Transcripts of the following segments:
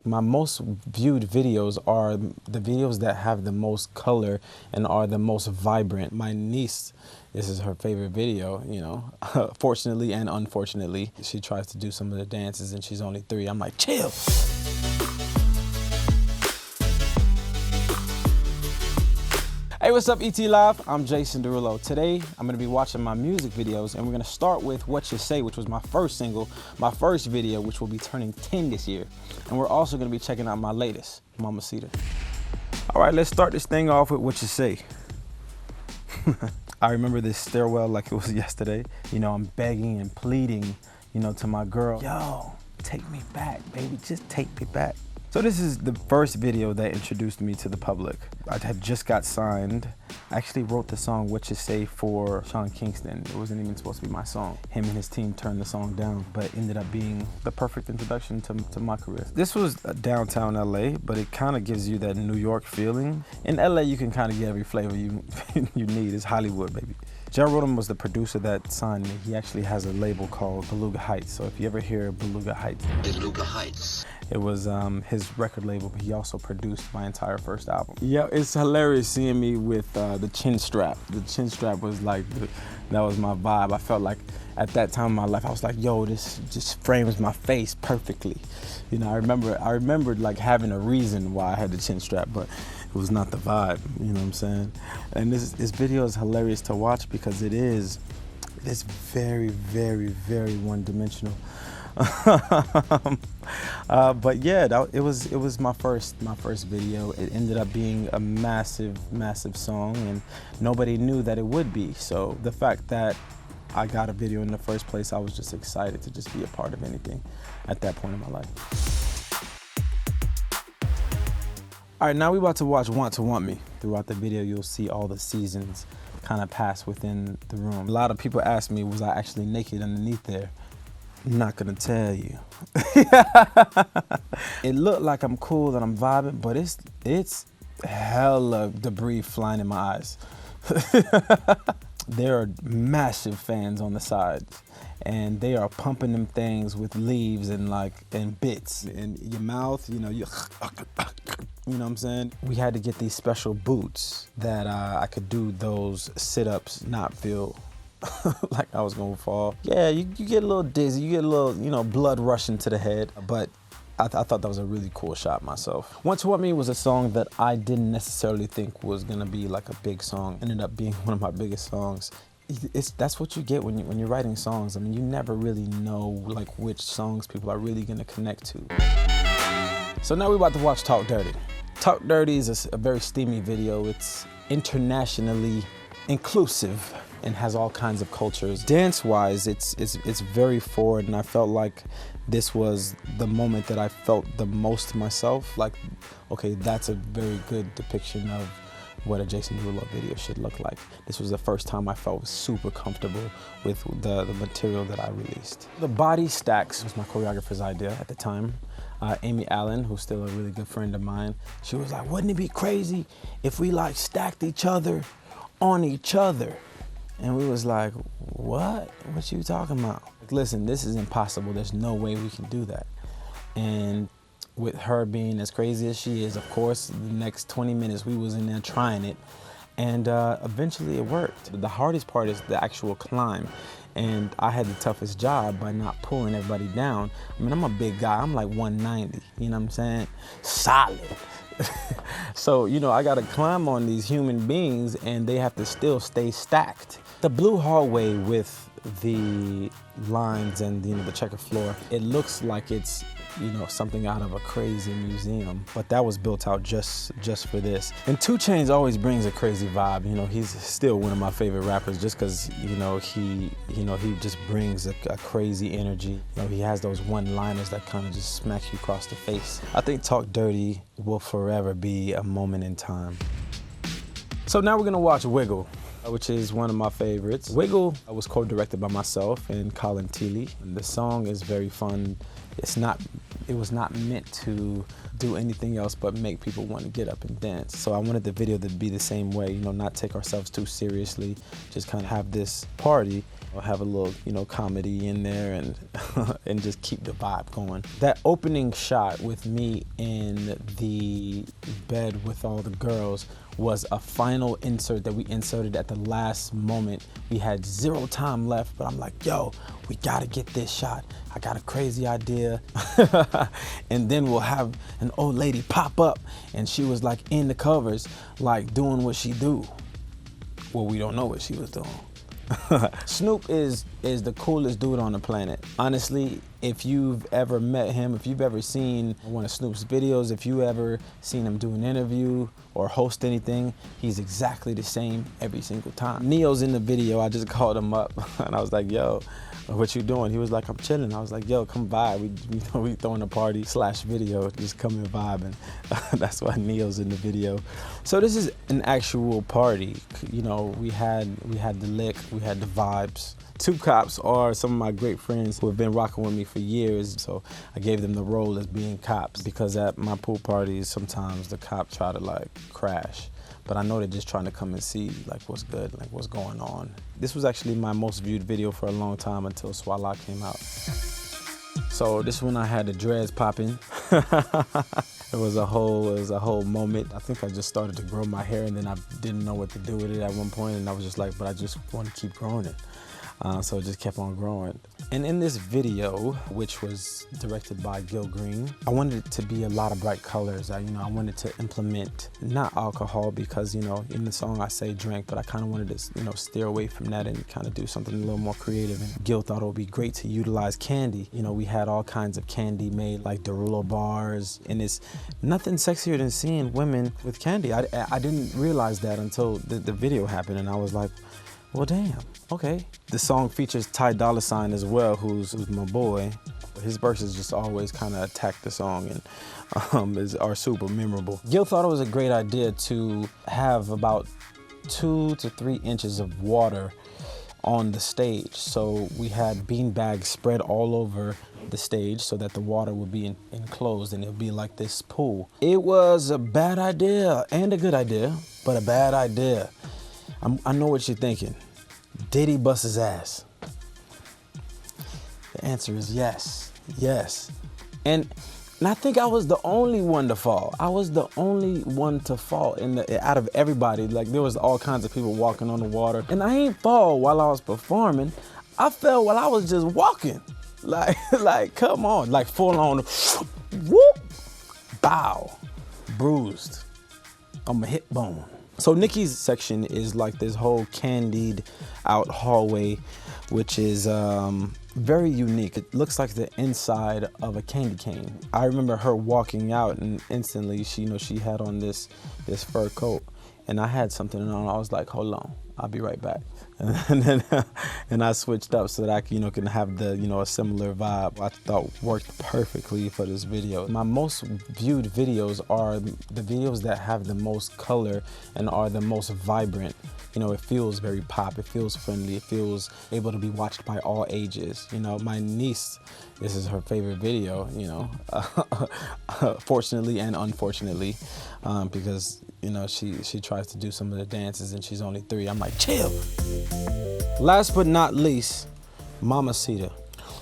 My most viewed videos are the videos that have the most color and are the most vibrant. My niece, this is her favorite video, you know, fortunately and unfortunately. She tries to do some of the dances and she's only 3. I'm like, chill. Hey, what's up, etlive? I'm Jason Derulo. Today, I'm gonna be watching my music videos, and we're gonna start with What You Say, which was my first single, my first video, which will be turning 10 this year. And we're also gonna be checking out my latest, Mamacita. All right, let's start this thing off with What You Say. I remember this stairwell like it was yesterday. You know, I'm begging and pleading, you know, to my girl, yo, take me back, baby, just take me back. So this is the first video that introduced me to the public. I had just got signed. I actually wrote the song What You Say for Sean Kingston. It wasn't even supposed to be my song. Him and his team turned the song down, but it ended up being the perfect introduction to my career. This was downtown LA, but it kind of gives you that New York feeling. In LA, you can kind of get every flavor you need. It's Hollywood, baby. Derulo was the producer that signed me. He actually has a label called Beluga Heights. So if you ever hear Beluga Heights, it was his record label, but he also produced my entire first album. Yeah, it's hilarious seeing me with the chin strap. The chin strap was like, that was my vibe. I felt like at that time in my life, I was like, yo, this just frames my face perfectly. You know, I remembered like having a reason why I had the chin strap, but it was not the vibe, you know what I'm saying? And this video is hilarious to watch because it is very, very, very one-dimensional. But yeah, it was my first video. It ended up being a massive song, and nobody knew that it would be. So the fact that I got a video in the first place, I was just excited to just be a part of anything at that point in my life. All right, now we're about to watch Want to Want Me. Throughout the video, you'll see all the seasons kind of pass within the room. A lot of people ask me, was I actually naked underneath there? I'm not gonna tell you. It looked like I'm cool and I'm vibing, but it's hella debris flying in my eyes. There are massive fans on the sides, and they are pumping them things with leaves and bits in your mouth. You know, you know what I'm saying? We had to get these special boots that I could do those sit-ups, not feel like I was gonna fall. Yeah, you get a little dizzy, you get a little, you know, blood rushing to the head, but I thought that was a really cool shot myself. Want to Want Me was a song that I didn't necessarily think was gonna be like a big song. Ended up being one of my biggest songs. That's what you get when you're writing songs. I mean, you never really know like which songs people are really gonna connect to. So now we're about to watch Talk Dirty. Talk Dirty is a very steamy video. It's internationally inclusive and has all kinds of cultures. Dance-wise, it's very forward, and I felt like this was the moment that I felt the most myself. Like, okay, that's a very good depiction of what a Jason Derulo video should look like. This was the first time I felt super comfortable with the material that I released. The body stacks was my choreographer's idea at the time. Amy Allen, who's still a really good friend of mine, she was like, wouldn't it be crazy if we like stacked each other on each other? And we was like, what? What you talking about? Listen, this is impossible. There's no way we can do that. And with her being as crazy as she is, of course, the next 20 minutes we was in there trying it. And eventually it worked. The hardest part is the actual climb. And I had the toughest job by not pulling everybody down. I mean, I'm a big guy. I'm like 190, you know what I'm saying? Solid. So, you know, I gotta climb on these human beings and they have to still stay stacked. The blue hallway with the lines and, you know, the checkered floor, it looks like it's, you know, something out of a crazy museum, but that was built out just for this. And 2 Chainz always brings a crazy vibe. You know, he's still one of my favorite rappers just because, you know, he just brings a crazy energy. You know, he has those one-liners that kind of just smack you across the face. I think Talk Dirty will forever be a moment in time. So now we're gonna watch Wiggle, which is one of my favorites. Wiggle was co-directed by myself and Colin Teely. And the song is very fun. It was not meant to do anything else but make people want to get up and dance. So I wanted the video to be the same way, you know, not take ourselves too seriously, just kind of have this party I'll have a little, you know, comedy in there and and just keep the vibe going. That opening shot with me in the bed with all the girls was a final insert that we inserted at the last moment. We had 0 time left, but I'm like, yo, we gotta get this shot. I got a crazy idea. And then we'll have an old lady pop up, and she was like in the covers, like doing what she do. Well, we don't know what she was doing. Snoop is the coolest dude on the planet. Honestly, if you've ever met him, if you've ever seen one of Snoop's videos, if you ever seen him do an interview or host anything, he's exactly the same every single time. Neo's in the video. I just called him up and I was like, yo, what you doing? He was like, I'm chilling. I was like, yo, come by. We throwing a party / video. Just come and vibe. And that's why Neo's in the video. So this is an actual party. You know, we had the lick, we had the vibes. 2 cops are some of my great friends who have been rocking with me for years. So I gave them the role as being cops, because at my pool parties, sometimes the cops try to like crash. But I know they're just trying to come and see like what's good, like what's going on. This was actually my most viewed video for a long time until Swala came out. So this one I had the dreads popping. It was a whole moment. I think I just started to grow my hair, and then I didn't know what to do with it at one point, and I was just like, but I just want to keep growing it. So it just kept on growing. And in this video, which was directed by Gil Green, I wanted it to be a lot of bright colors. I wanted to implement not alcohol, because, you know, in the song I say drink, but I kind of wanted to, you know, steer away from that and kind of do something a little more creative. And Gil thought it would be great to utilize candy. You know, we had all kinds of candy made, like Derulo bars, and it's nothing sexier than seeing women with candy. I didn't realize that until the video happened, and I was like, well, damn, okay. The song features Ty Dolla $ign as well, who's my boy. His verses just always kind of attack the song and are super memorable. Gil thought it was a great idea to have about 2 to 3 inches of water on the stage. So we had bean bags spread all over the stage so that the water would be enclosed, and it would be like this pool. It was a bad idea and a good idea, but a bad idea. I know what you're thinking. Did he bust his ass? The answer is yes, yes. And I think I was the only one to fall. I was the only one to fall out of everybody. Like, there was all kinds of people walking on the water. And I ain't fall while I was performing. I fell while I was just walking. Like come on, like full on, whoop, bow, bruised on my hip bone. So Nicki's section is like this whole candied out hallway, which is very unique. It looks like the inside of a candy cane. I remember her walking out, and instantly she had on this fur coat, and I had something on. I was like, hold on, I'll be right back. And then I switched up so that I can have the a similar vibe. I thought worked perfectly for this video. My most viewed videos are the videos that have the most color and are the most vibrant. It feels very pop, it feels friendly, it feels able to be watched by all ages. My niece, this is her favorite video, fortunately and unfortunately, because she tries to do some of the dances and she's only 3. I'm like, chill. Last but not least, Mamacita.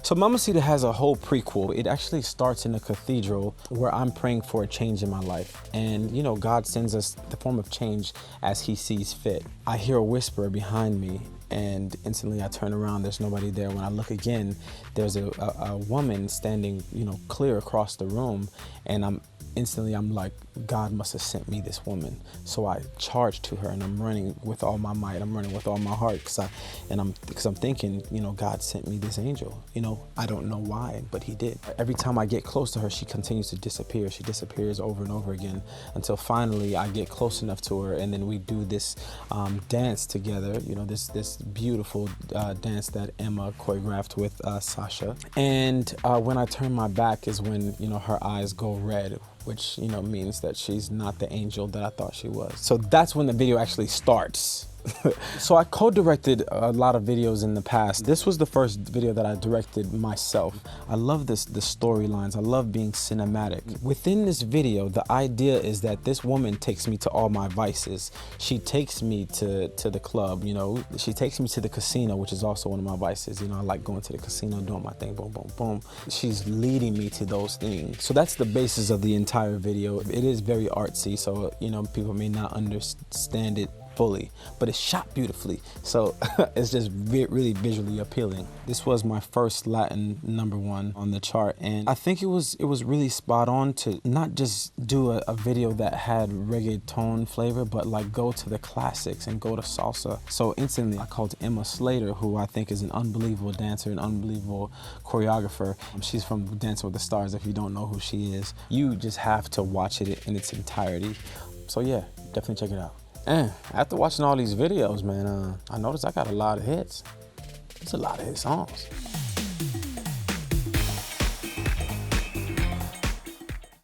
So Mamacita has a whole prequel. It actually starts in a cathedral where I'm praying for a change in my life. And God sends us the form of change as he sees fit. I hear a whisper behind me, and instantly I turn around, there's nobody there. When I look again, there's a woman standing, clear across the room, and I'm like, God must have sent me this woman. So I charge to her, and I'm running with all my might. I'm running with all my heart, because I'm thinking, God sent me this angel. I don't know why, but he did. Every time I get close to her, she continues to disappear. She disappears over and over again until finally I get close enough to her, and then we do this dance together. This beautiful dance that Emma choreographed with Sasha. And when I turn my back is when her eyes go red, which means that she's not the angel that I thought she was. So that's when the video actually starts. So I co-directed a lot of videos in the past. This was the first video that I directed myself. I love the storylines. I love being cinematic. Within this video, the idea is that this woman takes me to all my vices. She takes me to the club, you know. She takes me to the casino, which is also one of my vices. You know, I like going to the casino, doing my thing, boom, boom, boom. She's leading me to those things. So that's the basis of the entire video. It is very artsy, so, you know, people may not understand it fully, but it's shot beautifully, so it's just really visually appealing. This was my first Latin #1 on the chart, and I think it was really spot on to not just do a video that had reggaeton flavor, but like go to the classics and go to salsa. So instantly I called Emma Slater, who I think is an unbelievable dancer, an unbelievable choreographer. She's from Dancing with the Stars. If you don't know who she is, you just have to watch it in its entirety. So yeah, definitely check it out. And after watching all these videos, man, I noticed I got a lot of hits. It's a lot of hit songs.